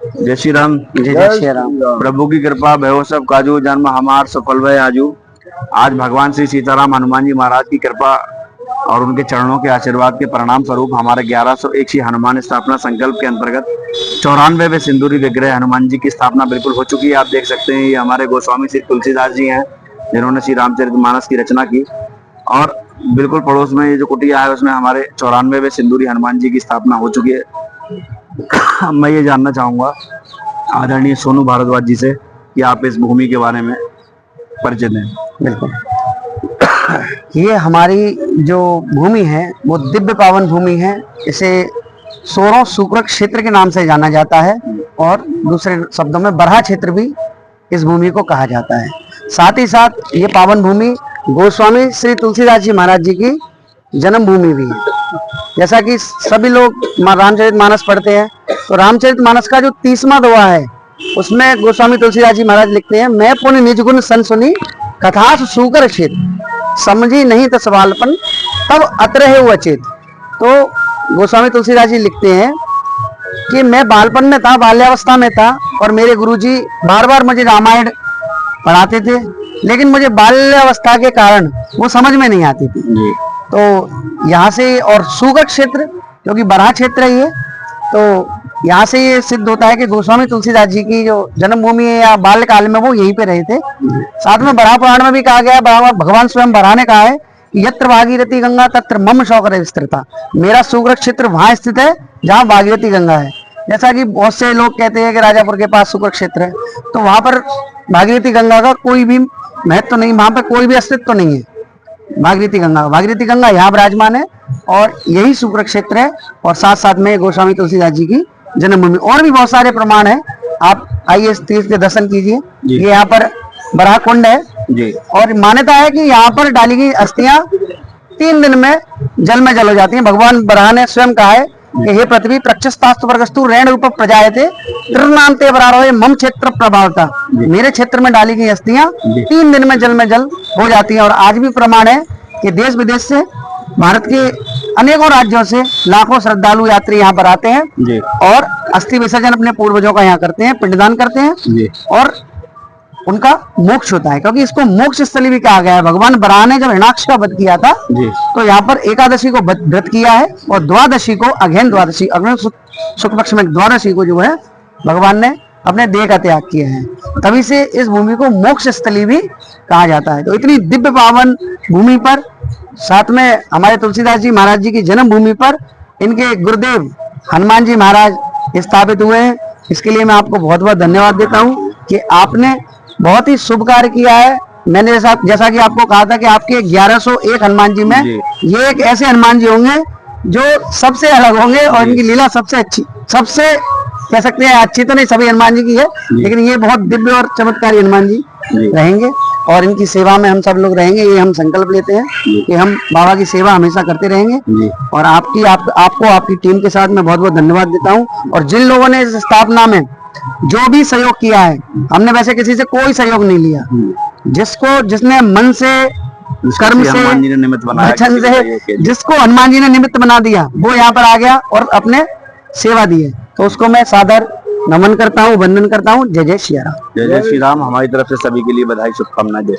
जय श्री राम। जय श्री राम। प्रभु की कृपा भयो सब काजू, जन्म हमार सफल भय आजू। आज भगवान श्री सीताराम हनुमान जी महाराज की कृपा और उनके चरणों के आशीर्वाद के परिणाम स्वरूप हमारे 1101 श्री हनुमान स्थापना संकल्प के अंतर्गत 94वें सिंदूरी विग्रह हनुमान जी की स्थापना बिल्कुल हो चुकी है। आप देख सकते हैं ये हमारे गोस्वामी श्री तुलसीदास जी हैं, जिन्होंने श्री रामचरितमानस की रचना की। और बिल्कुल पड़ोस में ये जो कुटिया है उसमें हमारे 94वें सिंदूरी हनुमान जी की स्थापना हो चुकी है। मैं ये जानना चाहूंगा आदरणीय सोनू भारद्वाज जी से कि आप इस भूमि के बारे में परिचय दें। बिल्कुल, ये हमारी जो भूमि है वो दिव्य पावन भूमि है। इसे सोरों सूक्रक क्षेत्र के नाम से जाना जाता है और दूसरे शब्दों में बरहा क्षेत्र भी इस भूमि को कहा जाता है। साथ ही साथ ये पावन भूमि गोस्वामी श्री तुलसीदास जी महाराज जी की जन्म भूमि भी है। जैसा कि सभी लोग रामचरितमानस पढ़ते हैं, तो रामचरितमानस का जो 30वां दोहा है उसमें गोस्वामी तुलसीदास जी महाराज लिखते हैं, मैं पुण्य निज गुण सन सुनी कथा सूकर क्षेत्र, समझी नहीं तो सवालपन तब अत्र है वो अचेत। तो गोस्वामी तुलसीदास जी लिखते हैं कि मैं बालपन में था, बाल्यावस्था में था और मेरे गुरुजी बार बार मुझे रामायण पढ़ाते थे, लेकिन मुझे बाल्यावस्था के कारण वो समझ में नहीं आती थी। तो यहाँ से और सूगर क्षेत्र जो कि बरहा क्षेत्र है, ये तो यहाँ से ये सिद्ध होता है कि गोस्वामी तुलसीदास जी की जो जन्मभूमि है या बाल्यकाल में वो यहीं पे रहे थे। साथ में बरहा पुराण में भी कहा गया है, भगवान स्वयं बरहा ने कहा है कि यत्र भागीरथी गंगा तत्र मम शौकर विस्तृता, मेरा सूगर क्षेत्र वहां स्थित है जहाँ भागीरथी गंगा है। जैसा कि बहुत से लोग कहते हैं कि राजापुर के पास सूगर क्षेत्र है, तो वहां पर भागीरथी गंगा का कोई भी महत्व नहीं, वहां पर कोई भी अस्तित्व नहीं है। भागीरथी गंगा यहाँ विराजमान है और यही सूकर क्षेत्र है। और साथ साथ में गोस्वामी तुलसीदास जी की जन्मभूमि और भी बहुत सारे प्रमाण है। आप आइए इस तीर्थ के दर्शन कीजिए। ये यहाँ पर बरहा कुंड है जी। और मान्यता है कि यहाँ पर डाली गई अस्थियां 3 दिन में जल हो जाती हैं। भगवान बरहा ने स्वयं कहा है कि हे पृथ्वी प्रक्षस्तास्तु वर्गस्तु रेण रूप प्रजायते त्रिनांते बरारोहे मम क्षेत्र प्रभावता, मेरे क्षेत्र में डाली गई अस्थियां 3 दिन में जल हो जाती हैं। और आज भी प्रमाण है कि देश विदेश से, भारत के अनेकों राज्यों से लाखों श्रद्धालु यात्री यहाँ पर आते हैं और अस्थि विसर्जन अपने पूर्वजों का यहाँ करते हैं, पिंडदान करते हैं और उनका मोक्ष होता है, क्योंकि इसको मोक्ष स्थली भी कहा गया है। भगवान बरहा ने जब हिरण्याक्ष का वध किया था तो यहाँ पर एकादशी को व्रत किया है और द्वादशी को अघैन द्वादशी, अग्नि शुक्ल पक्ष में द्वादशी को जो है भगवान ने अपने देह का त्याग किया है। तभी से इस भूमि को मोक्ष स्थली भी कहा जाता है। तो इतनी दिव्य पावन भूमि पर, साथ में हमारे तुलसीदास जी महाराज जी की जन्म भूमि पर इनके गुरुदेव हनुमान जी महाराज स्थापित हुए हैं। इसके लिए मैं आपको बहुत बहुत धन्यवाद देता हूँ कि आपने बहुत ही शुभ कार्य किया है। मैंने जैसा कि आपको कहा था कि आपके 1101 हनुमान जी में ये एक ऐसे हनुमान जी होंगे जो सबसे अलग होंगे और इनकी लीला सबसे अच्छी, सबसे कह सकते हैं अच्छी तो नहीं सभी हनुमान जी की है, लेकिन ये बहुत दिव्य और चमत्कारी हनुमान जी रहेंगे और इनकी सेवा में हम सब लोग रहेंगे। ये हम संकल्प लेते हैं कि हम बाबा की सेवा हमेशा करते रहेंगे। और आपको आपकी टीम के साथ मैं बहुत बहुत धन्यवाद देता हूँ। और जिन लोगों ने इस स्थापना में जो भी सहयोग किया है, हमने वैसे किसी से कोई सहयोग नहीं लिया, जिसने मन से, कर्म से, वचन से, जिसको हनुमान जी ने निमित्त बना दिया वो यहाँ पर आ गया और अपने सेवा दी है। तो उसको मैं सादर नमन करता हूँ, वंदन करता हूँ। जय जय श्री राम। जय जय श्री राम। हमारी तरफ से सभी के लिए बधाई, शुभकामनाएं। जय।